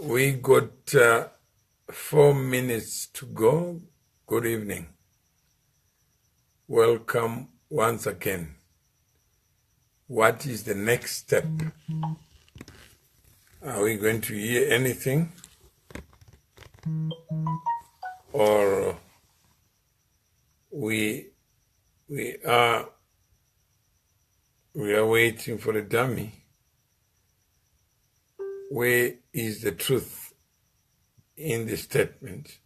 We got 4 minutes to go. Good evening. Welcome once again. What is the next step? Are we going to hear anything? Or we are waiting for the dummy? Where is the truth in the statement?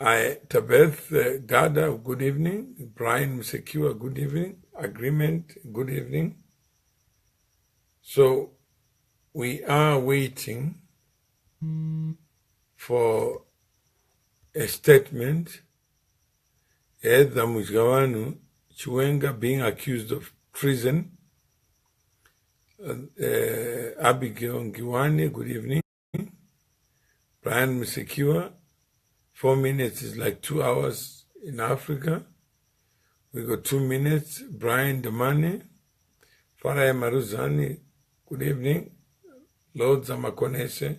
Tabeth Gada, good evening. Brian Secure, good evening. Agreement, good evening. So we are waiting for a statement. Either Mujgawanu Chiwenga being accused of treason. Abigail Ngiwane, good evening. Brian Secure. 4 minutes is like 2 hours in Africa. We got 2 minutes. Brian Damani, Faraya Maruzani, good evening. Lord Zamakonese,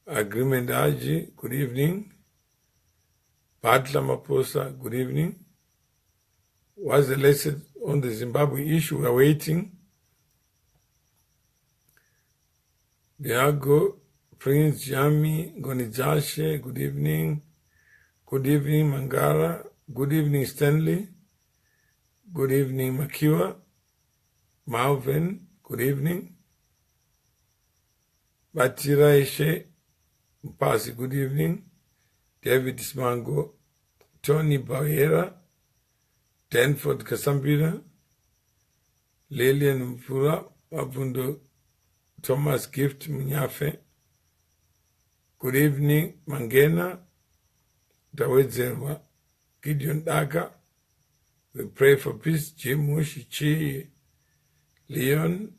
Agreement Aji, good evening. Patla Maposa, good evening. What's the lesson on the Zimbabwe issue? We're waiting. Diago, Prince Jami, Gonijashe, good evening. Good evening, Mangara. Good evening, Stanley. Good evening, Makiwa. Malvin, good evening. Batira Eshe, Mpasi, good evening. David Smango, Tony Bawera, Danford Kasambira, Lilian Mpura, Mabundo, Thomas Gift Munyafe. Good evening, Mangena, Dawedzerwa, Gideon Daga. We pray for peace. Jim Mushichi, Leon.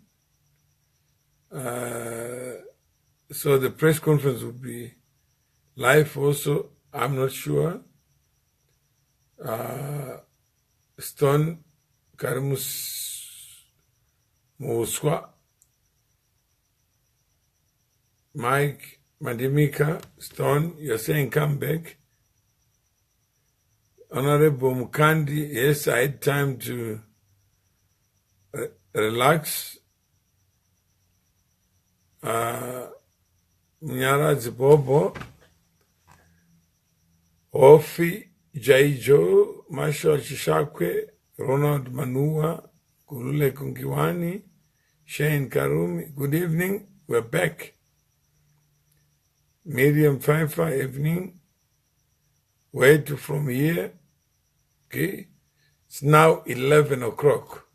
So the press conference will be live also. I'm not sure. Stone Karimus Muswa. Mike Madimika, Stone, you're saying come back. Honorable Mukandi, yes, I had time to relax. Mnyara Zibobo, Ofi, Jaijo, Marshall Chishakwe, Ronald Manua, Gulule Kungiwani, Shane Karumi, good evening, we're back. Miriam Pfeiffer, evening. Where to from here? Okay. It's now 11 o'clock.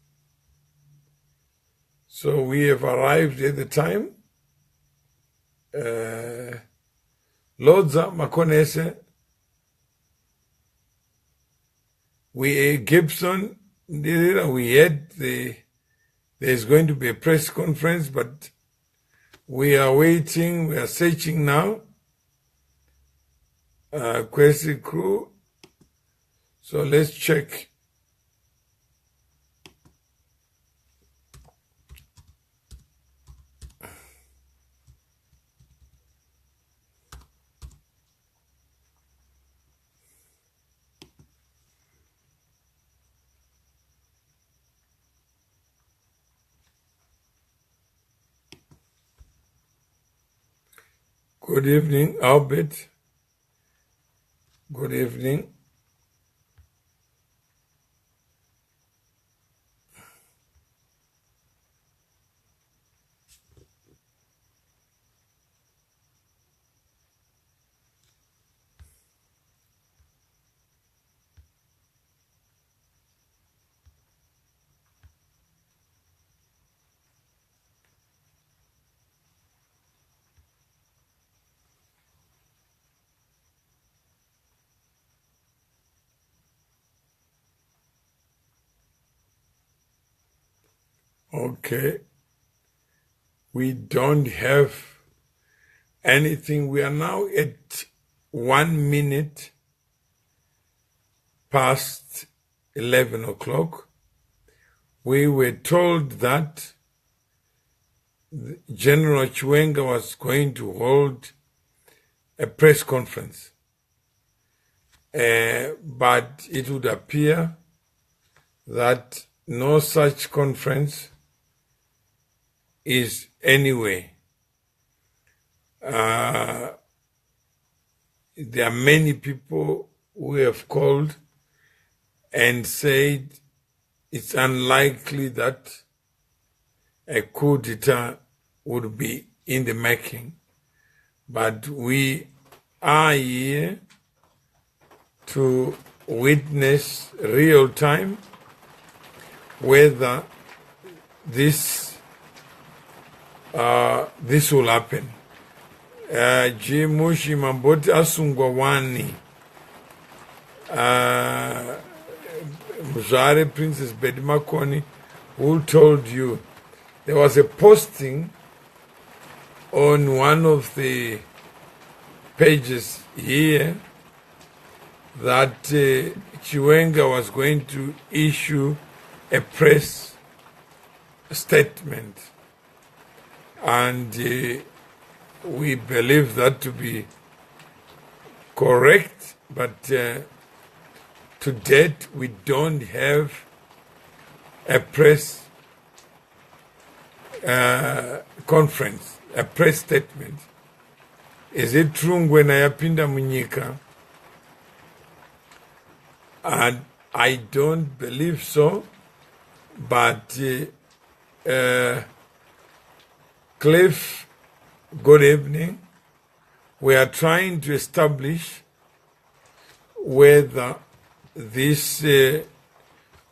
So we have arrived at the time. Lodza Makonese. Gibson, we had there's going to be a press conference, but we are waiting, we are searching now. Questi crew. So let's check. Good evening, Albert. Good evening. Okay. We don't have anything. We are now at 1 minute past 11 o'clock. We were told that General Chiwenga was going to hold a press conference. But it would appear that no such conference is anyway. There are many people who have called and said it's unlikely that a coup d'etat would be in the making. But we are here to witness real time whether this will happen. Jimushi Mamboti Asungwa Wani, Mzare Princess Bedimakoni, who told you there was a posting on one of the pages here that Chiwenga was going to issue a press statement, and we believe that to be correct, but to date we don't have a press conference, a press statement. Is it true when Ayapinda Munyika? And I don't believe so, but Cliff, good evening. We are trying to establish whether this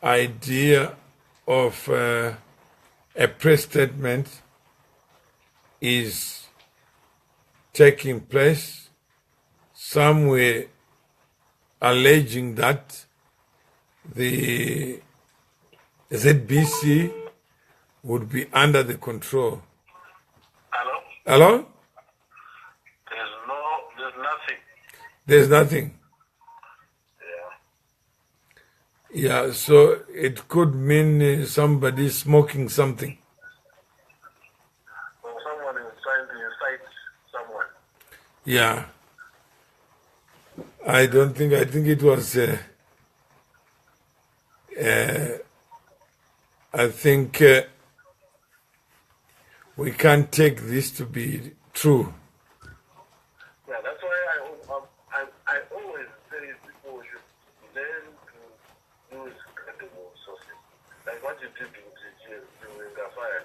idea of a press statement is taking place. Some were alleging that the ZBC would be under the control. Hello? Hello? There's nothing. There's nothing. Yeah. Yeah, so it could mean somebody smoking something. Or someone is trying to incite someone. Yeah. I think it was, I think we can't take this to be true. Yeah, that's why I always say people should learn to use credible sources. Like what you did with the Chiwenga fire.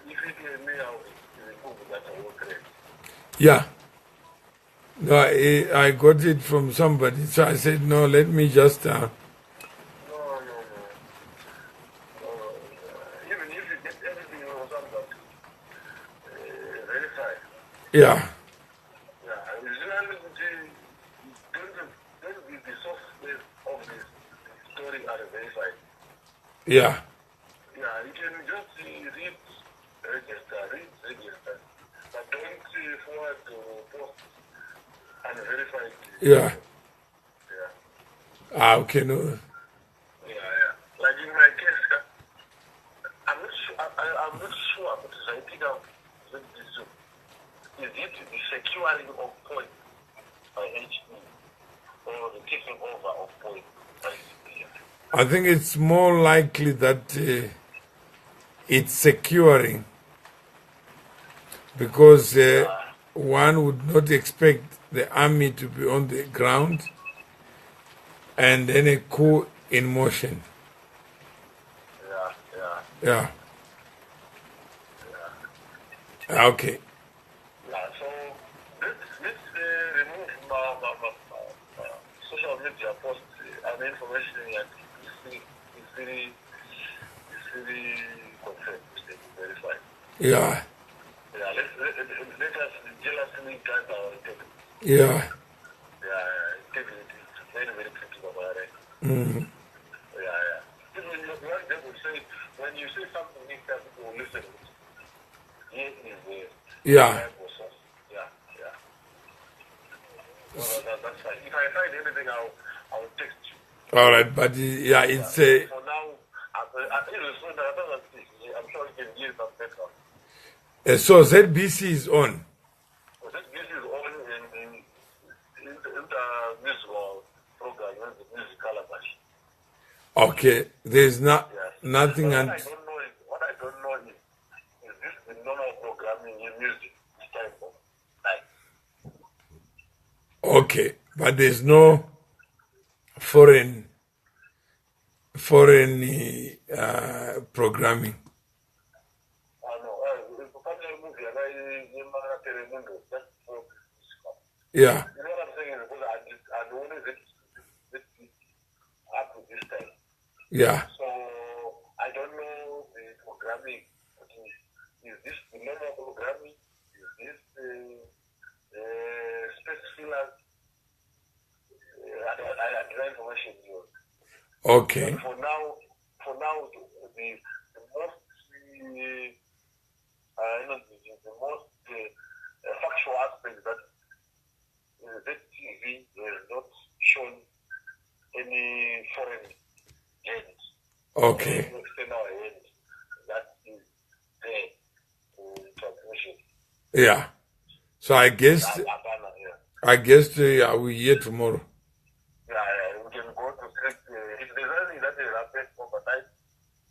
If you hear me, I will remove that I will correct. Yeah. No, I got it from somebody, so I said, no, let me just... No. Even if you get everything on somebody, verify. Yeah. Yeah, usually the software of this story are verified. Yeah. Yeah, you can just register, but don't forward to post unverified. Yeah. Yeah. Okay, no. Yeah. Like in my case, I'm not sure, but I think is it the securing of point by HE or the taking over of point by CPF? I think it's more likely that it's securing, because one would not expect the army to be on the ground and then a coup in motion. Yeah. Okay. Yeah, so let's remove my social media posts and information that is very confirmed, verified. Yeah. Yeah, let us jealously guard our integrity. Yeah. Yeah, integrity is very, very critical about it. Mm-hmm. Yeah. Even when they would say, when you say something like that, people will listen. Here is the Yeah. process. Yeah. Well, that's fine. If I find anything, I'll text you. All right, but yeah, it's For now, I'm sure you can give some So ZBC is on. This is on in the musical program, the music calabash. Okay, there's not Yes. nothing. But And what I don't know is this the normal programming in music this time of night? okay, but there's no foreign programming. Yeah, You know what I'm saying? Because I don't want it up to this time. yeah. So I don't know the programming. Is this the normal programming? Is this space fillers? I don't information here. Okay, For now, the most the most factual aspect that ZTV has not shown any foreign agent, okay, any external agent that is there in transmission. yeah. So I guess Yeah. we hear tomorrow. Yeah, we can go to check. If there's anything that is happening overnight,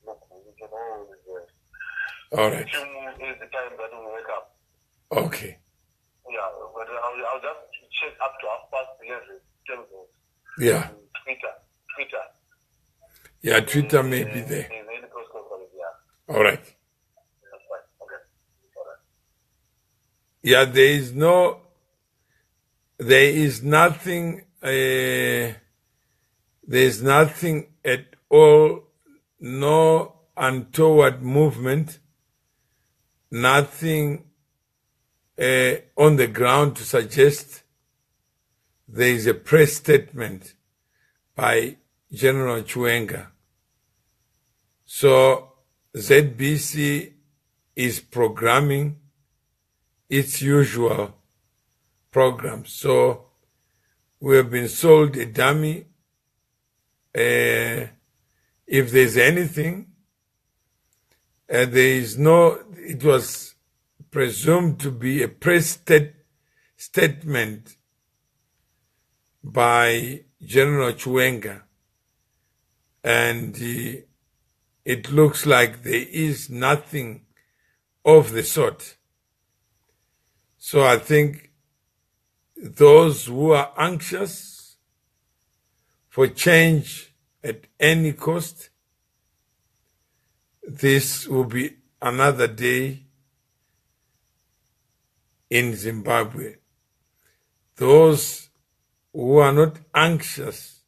look, we can always All right. is the time that we wake up. Okay. Yeah, but I'll just check up to 11:30. Yeah. Twitter. Yeah. Twitter may be there. Any press conference, yeah. All right. That's fine. Okay. All right. Yeah. There is nothing. There's nothing at all. No untoward movement. Nothing on the ground to suggest there is a press statement by General Chiwenga. So ZBC is programming its usual program. So we have been sold a dummy. If there's anything, it was presumed to be a press statement by General Chiwenga, and it looks like there is nothing of the sort. So I think those who are anxious for change at any cost, this will be another day in Zimbabwe. Those who are not anxious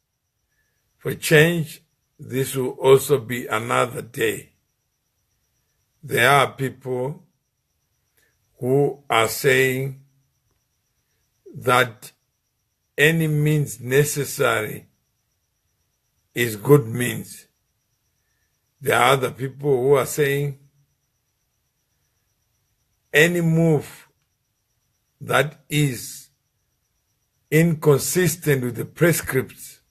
for change, this will also be another day. There are people who are saying that any means necessary is good means. There are other people who are saying any move that is inconsistent with the prescripts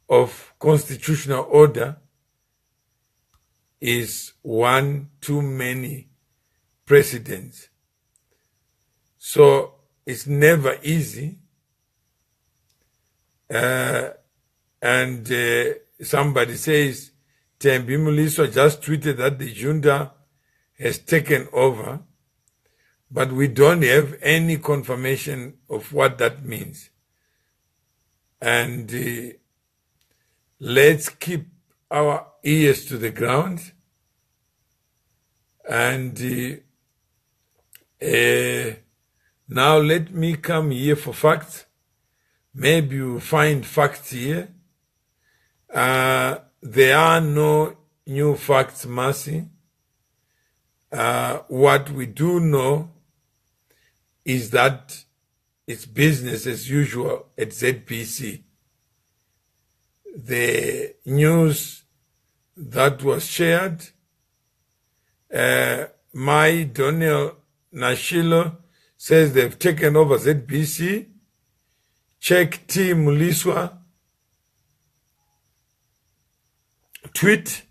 of constitutional order is one too many precedents. So it's never easy. And somebody says, Tembi Muliswa just tweeted that the junta has taken over, but we don't have any confirmation of what that means. And let's keep our ears to the ground. And now let me come here for facts. Maybe you find facts here. There are no new facts, Mercy. What we do know is that it's business as usual at ZBC. The news that was shared, my Daniel Nashilo says they've taken over ZBC. Check T. Muliswa tweet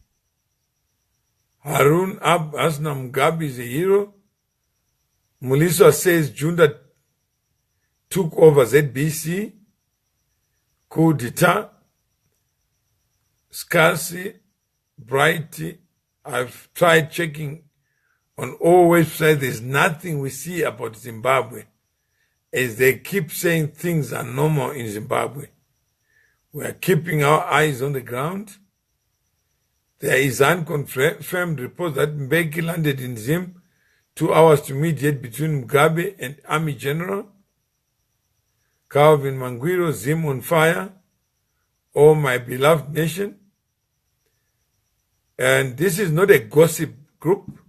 Harun Ab Hasna Mugabe is a hero. Muliswa says junta took over ZBC. Coup d'etat. Scarcely, Brighty. I've tried checking on all websites. There's nothing we see about Zimbabwe, as they keep saying things are normal in Zimbabwe. We are keeping our eyes on the ground. There is unconfirmed report that Mbeki landed in Zim 2 hours to mediate between Mugabe and Army General. Calvin Mangwiro, Zim on fire. Oh, my beloved nation. And this is not a gossip group.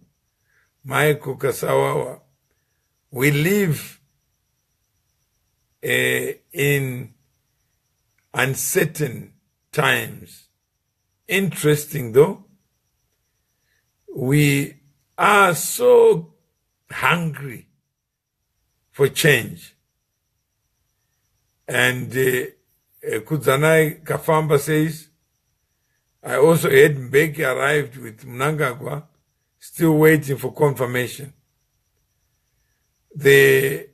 Michael Kasawawa. We live in uncertain times. Interesting though, we are so hungry for change. And Kudzanai Kafamba says, I also heard Mbeki arrived with Mnangagwa, still waiting for confirmation. This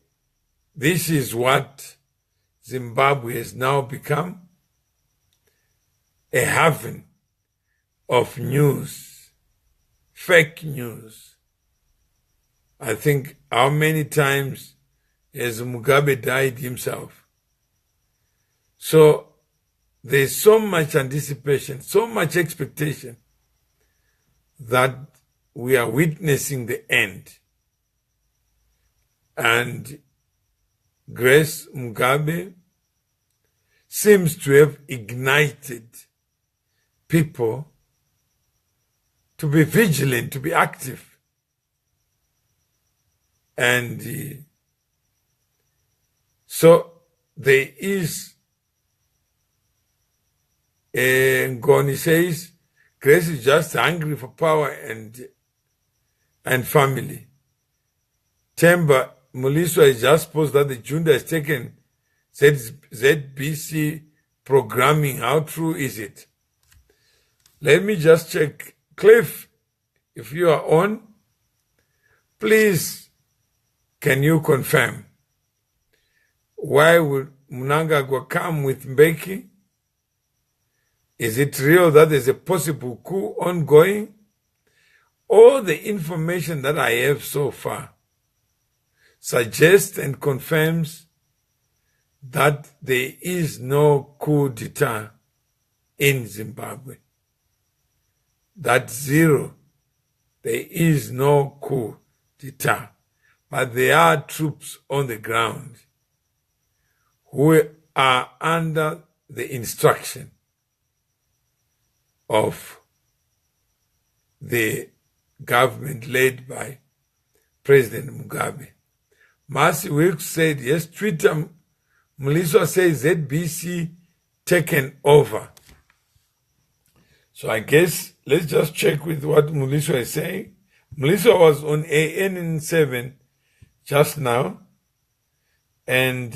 is what Zimbabwe has now become, a haven of news, fake news. I think how many times has Mugabe died himself? So there's so much anticipation, so much expectation that we are witnessing the end. And Grace Mugabe seems to have ignited people to be vigilant, to be active. And so there is, Ngoni says, Grace is just hungry for power and family. Temba Muliswa has just posted that the junta has taken ZBC programming. How true is it? Let me just check. Cliff, if you are on, please, can you confirm? Why would Mnangagwa come with Mbeki? Is it real that there's a possible coup ongoing? All the information that I have so far suggests and confirms that there is no coup d'etat in Zimbabwe. That's zero. There is no coup d'etat. But there are troops on the ground who are under the instruction of the government led by President Mugabe. Marcy Wilkes said, yes, Twitter, Muliswa says ZBC taken over. So I guess let's just check with what Muliswa is saying. Muliswa was on ANN7 just now, and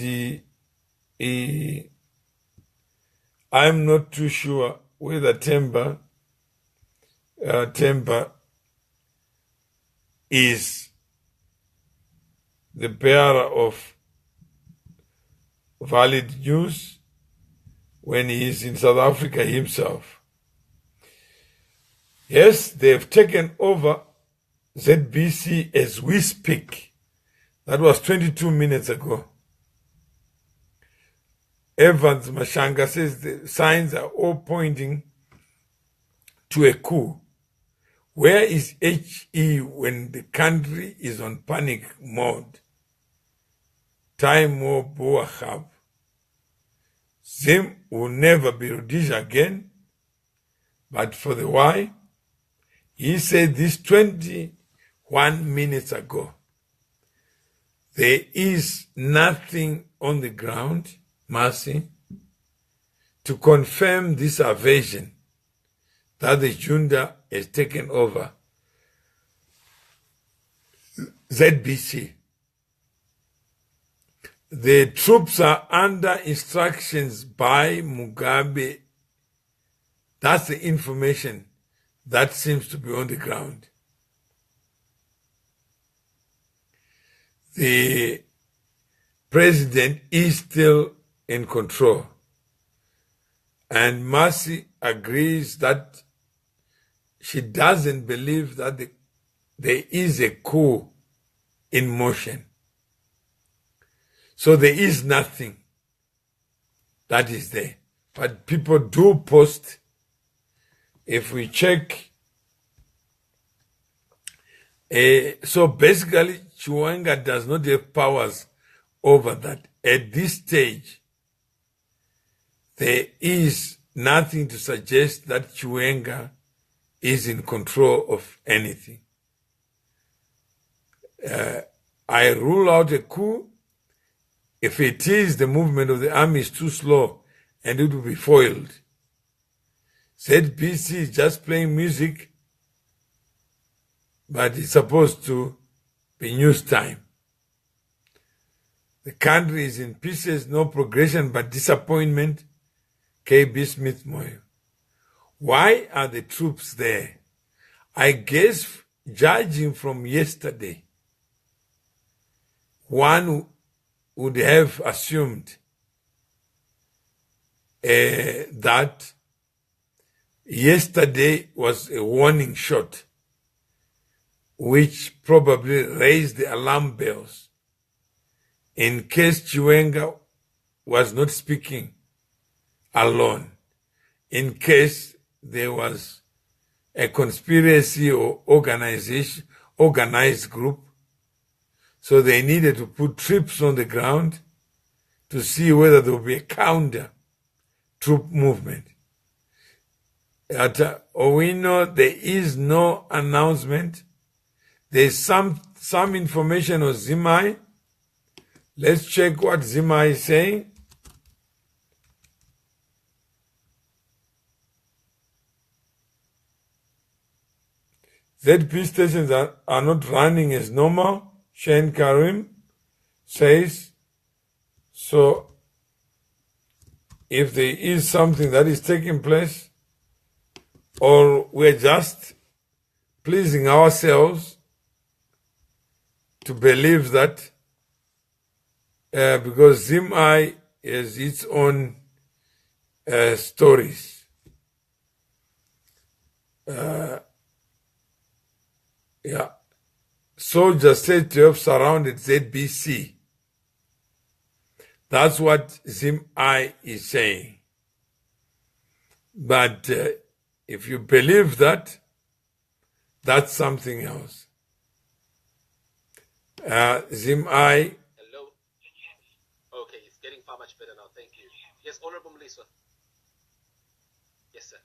I'm not too sure whether Temba is the bearer of valid news when he is in South Africa himself. Yes, they have taken over ZBC as we speak. That was 22 minutes ago. Evans Mashanga says the signs are all pointing to a coup. Where is HE when the country is on panic mode? Time more Boahab. Zim will never be Rhodesia again, but for the why, he said this 21 minutes ago. There is nothing on the ground, Marcy, to confirm this aversion that the junta has taken over ZBC. The troops are under instructions by Mugabe. That's the information That seems to be on the ground. The president is still in control. And Mercy agrees that she doesn't believe that there is a coup in motion. So there is nothing that is there. But people do post. If we check, so basically Chiwenga does not have powers over that. At this stage, there is nothing to suggest that Chiwenga is in control of anything. I rule out a coup. If it is, the movement of the army is too slow and it will be foiled. ZBC is just playing music, but it's supposed to be news time. The country is in pieces, no progression but disappointment. KB Smith Moyo. Why are the troops there? I guess, judging from yesterday, one would have assumed that yesterday was a warning shot, which probably raised the alarm bells in case Chiwenga was not speaking alone, in case there was a conspiracy or organized group. So they needed to put troops on the ground to see whether there will be a counter troop movement. At Owino, there is no announcement. There's some information on Zimai. Let's check what Zimai is saying. ZP stations are not running as normal. Shane Karim says, so if there is something that is taking place, or we're just pleasing ourselves to believe that because Zimai has its own stories. Yeah. Soldiers said to have surrounded ZBC. That's what Zimai is saying. But if you believe that, that's something else. Zimai. Hello. Can you hear me? Okay, it's getting far much better now. Thank you. Yes, Honorable Melissa. Yes, sir.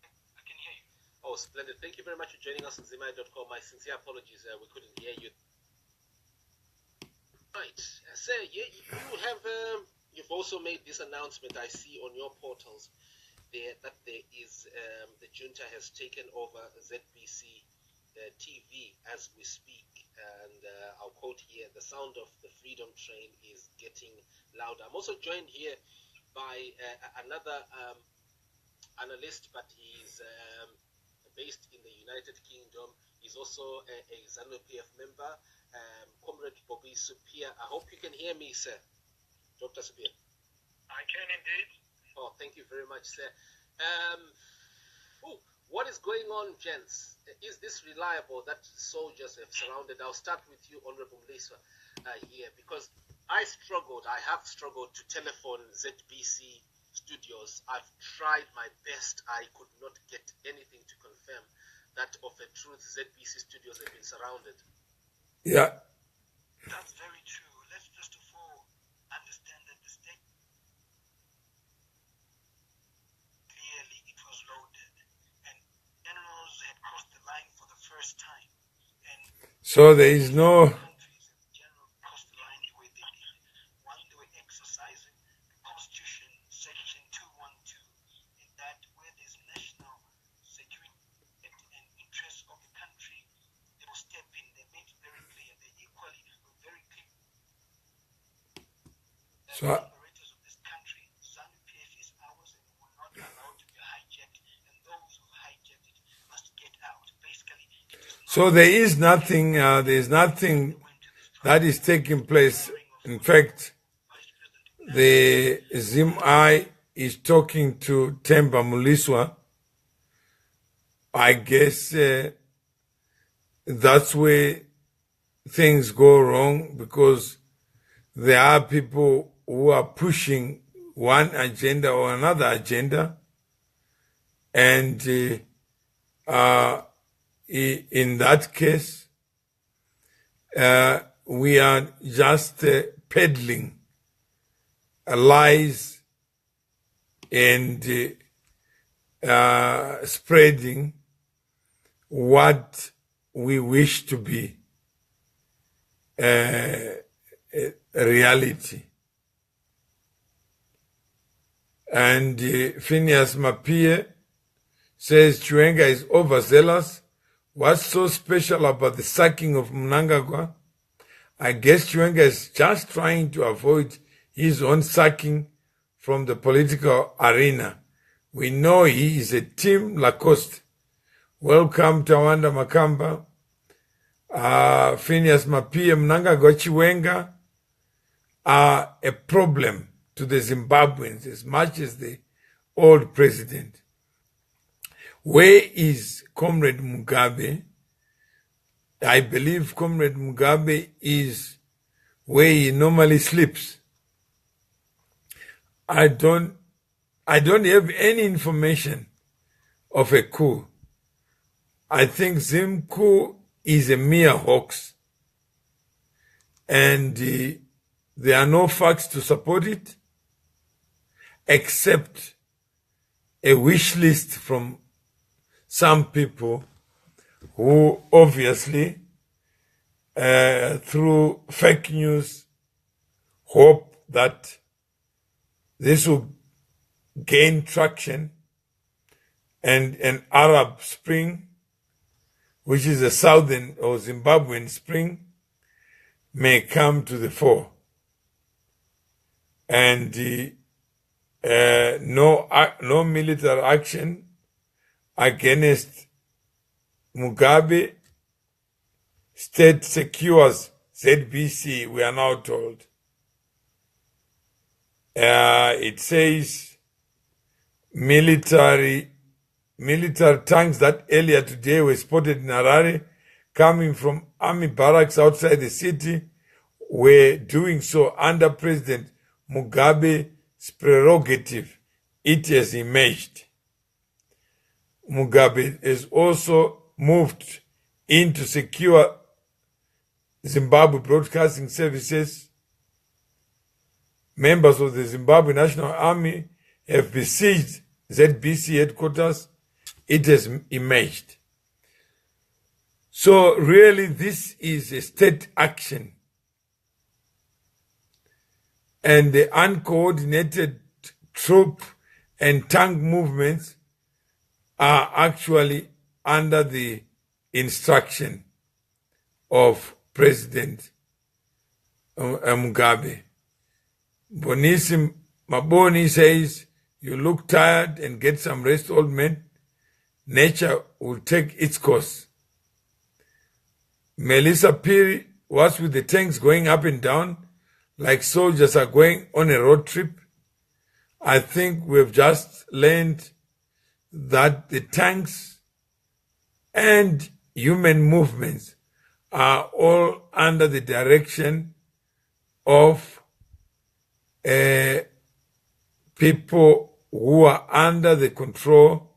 I can hear you. Oh, splendid. Thank you very much for joining us on Zimai.com. My sincere apologies. We couldn't hear you. Right. Sir, you have, you've also made this announcement I see on your portals there that there is, the junta has taken over ZBC TV as we speak. And I'll quote here, the sound of the freedom train is getting louder. I'm also joined here by another analyst, but he's based in the United Kingdom. He's also a ZANU-PF member, Comrade Bobby Supia. I hope you can hear me, sir. Dr. Supia. I can indeed. Oh, thank you very much, sir. What is going on, gents? Is this reliable that soldiers have surrounded? I'll start with you, Honorable Melissa, here, because I have struggled to telephone ZBC studios. I've tried my best. I could not get anything to confirm that of a truth ZBC studios have been surrounded. Yeah. That's very true. Let's first of all understand that the state clearly it was loaded and generals had crossed the line for the first time. And so there is no countries in general crossed the line the way they did. One, they were exercising the Constitution, Section 212, in that where there's national security and interests of the country, they will step in. They made it very clear. They equally were very clear. So Operators of this country, ZANU-PF is ours and will not allow to be hijacked, and those who hijack So there is nothing that is taking place. In fact, the ZimI is talking to Themba Muliswa. I guess that's where things go wrong, because there are people who are pushing one agenda or another agenda, and in that case, we are just peddling lies and spreading what we wish to be a reality. And Phineas Mapie says Chiwenga is overzealous. What's so special about the sacking of Mnangagwa? I guess Chiwenga is just trying to avoid his own sacking from the political arena. We know he is a Team Lacoste. Welcome, Tawanda Makamba. Phineas Mapie, Mnangagwa, Chiwenga are a problem to the Zimbabweans as much as the old president. Where is Comrade Mugabe? I believe Comrade Mugabe is where he normally sleeps. I don't have any information of a coup. I think Zim coup is a mere hoax, and there are no facts to support it except a wish list from some people who obviously, through fake news, hope that this will gain traction and an Arab Spring, which is a southern or Zimbabwean spring, may come to the fore. And no military action against Mugabe. State secures ZBC, we are now told. It says military tanks that earlier today were spotted in Harare coming from army barracks outside the city were doing so under President Mugabe's prerogative. It has emerged. Mugabe has also moved in to secure Zimbabwe Broadcasting Services. Members of the Zimbabwe National Army have besieged ZBC headquarters. It has emerged. So really this is a state action. And the uncoordinated troop and tank movements are actually under the instruction of President Mugabe. Bonisi Maboni says, you look tired and get some rest, old man. Nature will take its course. Melissa Piri, what's with the tanks going up and down like soldiers are going on a road trip? I think we've just learned that the tanks and human movements are all under the direction of people who are under the control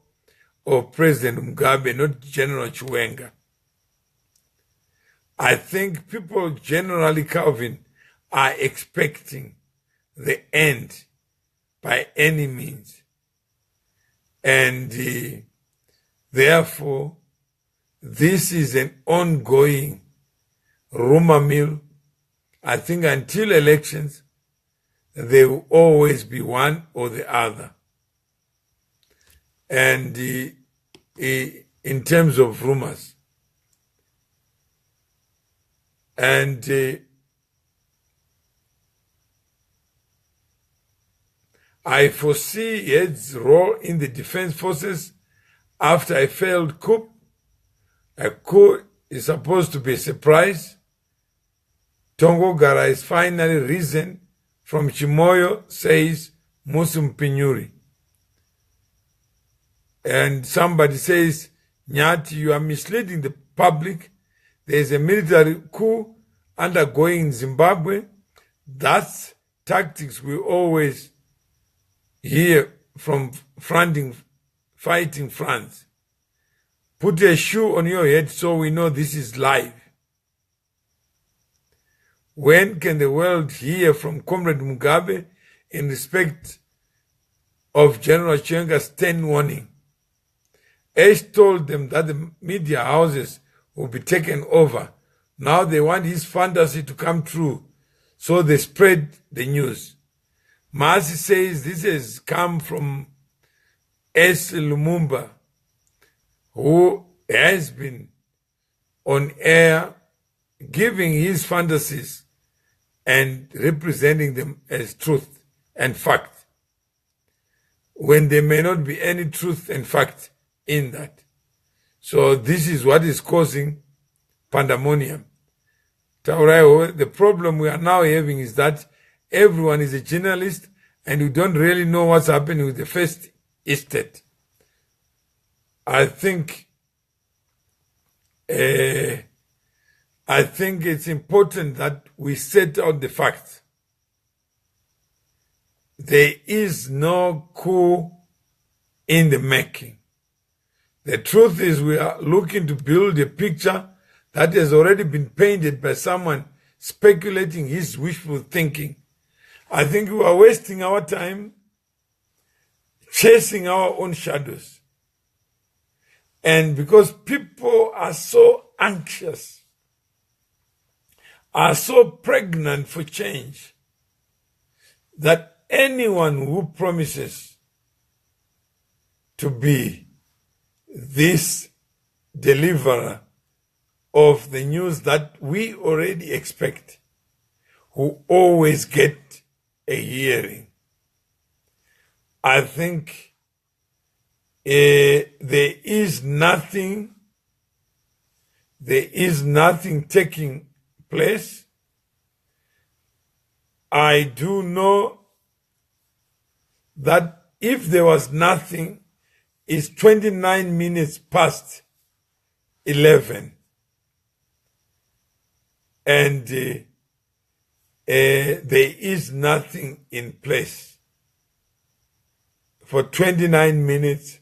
of President Mugabe, not General Chiwenga. I think people generally, Calvin, are expecting the end by any means. And therefore, this is an ongoing rumor mill. I think until elections, there will always be one or the other. And in terms of rumors, and I foresee his role in the defense forces after a failed coup. A coup is supposed to be a surprise. Tongogara is finally risen from Chimoyo, says Musumpinyuri. And somebody says, Nyati, you are misleading the public. There is a military coup undergoing in Zimbabwe. That's tactics we always hear from fighting France. Put a shoe on your head so we know this is live. When can the world hear from Comrade Mugabe in respect of General Chiwenga's stern warning? Ace told them that the media houses will be taken over. Now they want his fantasy to come true, so they spread the news. Masi says this has come from S. Lumumba, who has been on air giving his fantasies and representing them as truth and fact, when there may not be any truth and fact in that. So this is what is causing pandemonium. The problem we are now having is that everyone is a journalist and we don't really know what's happening with the first estate. I think it's important that we set out the facts. There is no coup in the making. The truth is we are looking to build a picture that has already been painted by someone speculating his wishful thinking. I think we are wasting our time chasing our own shadows. And because people are so anxious, are so pregnant for change, that anyone who promises to be this deliverer of the news that we already expect will always get a hearing. I think there is nothing taking place. I do know that if there was nothing, it's 29 minutes past 11. And there is nothing in place. For 29 minutes,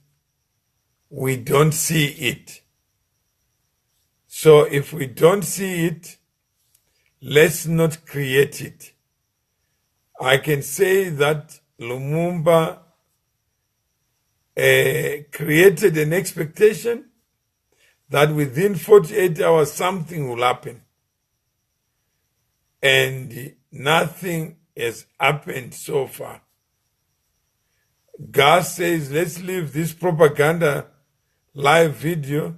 we don't see it. So if we don't see it, let's not create it. I can say that Lumumba created an expectation that within 48 hours something will happen. And nothing has happened so far. Gas says, let's leave this propaganda live video.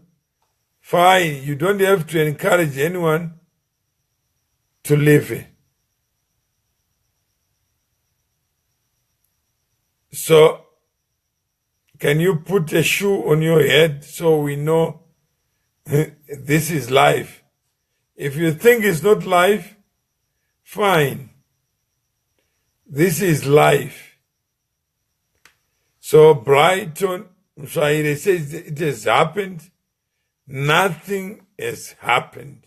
Fine, you don't have to encourage anyone to leave it. So, can you put a shoe on your head so we know this is live? If you think it's not live, fine. This is live. So Brighton Mswahili says it has happened. Nothing has happened.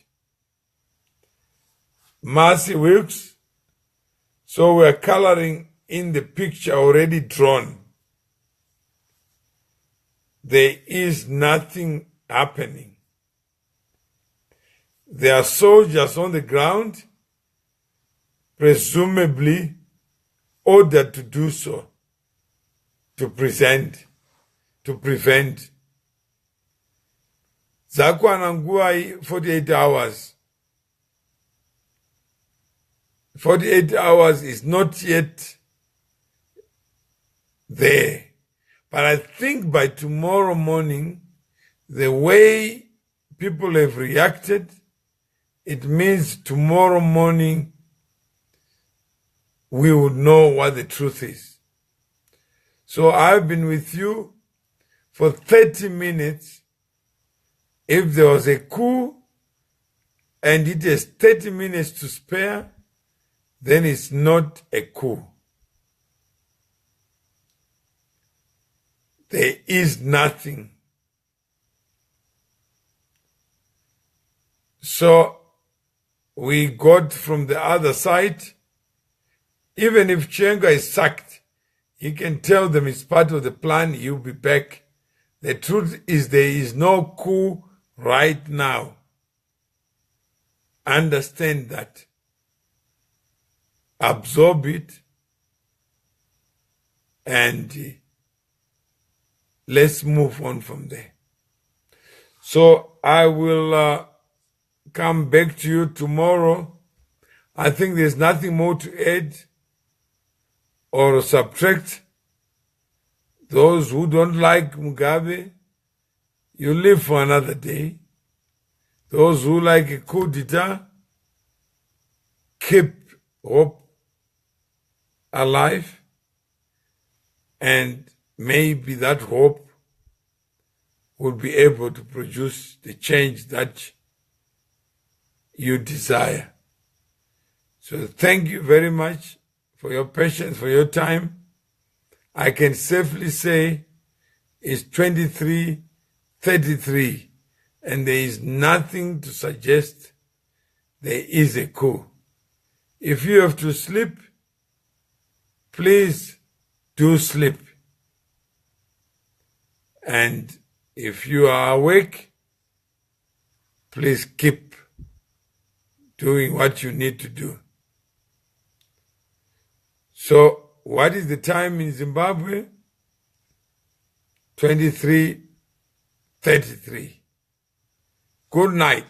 Mercy Wilkes, so we're coloring in the picture already drawn. There is nothing happening. There are soldiers on the ground, presumably ordered to do so, to prevent. Zakwana nguwa 48 hours. 48 hours is not yet there. But I think by tomorrow morning, the way people have reacted, it means tomorrow morning we would know what the truth is. So I've been with you for 30 minutes. If there was a coup, and it has 30 minutes to spare, then it's not a coup. There is nothing. So we got from the other side, even if Chiwenga is sacked, he can tell them it's part of the plan, he'll be back. The truth is there is no coup right now. Understand that. Absorb it, and let's move on from there. So I will come back to you tomorrow. I think there's nothing more to add or subtract. Those who don't like Mugabe, you live for another day. Those who like a coup d'etat, keep hope alive, and maybe that hope will be able to produce the change that you desire. So thank you very much for your patience, for your time. I can safely say it's 23:33, and there is nothing to suggest there is a coup. If you have to sleep, please do sleep. And if you are awake, please keep doing what you need to do. So, what is the time in Zimbabwe? 23:33. Good night.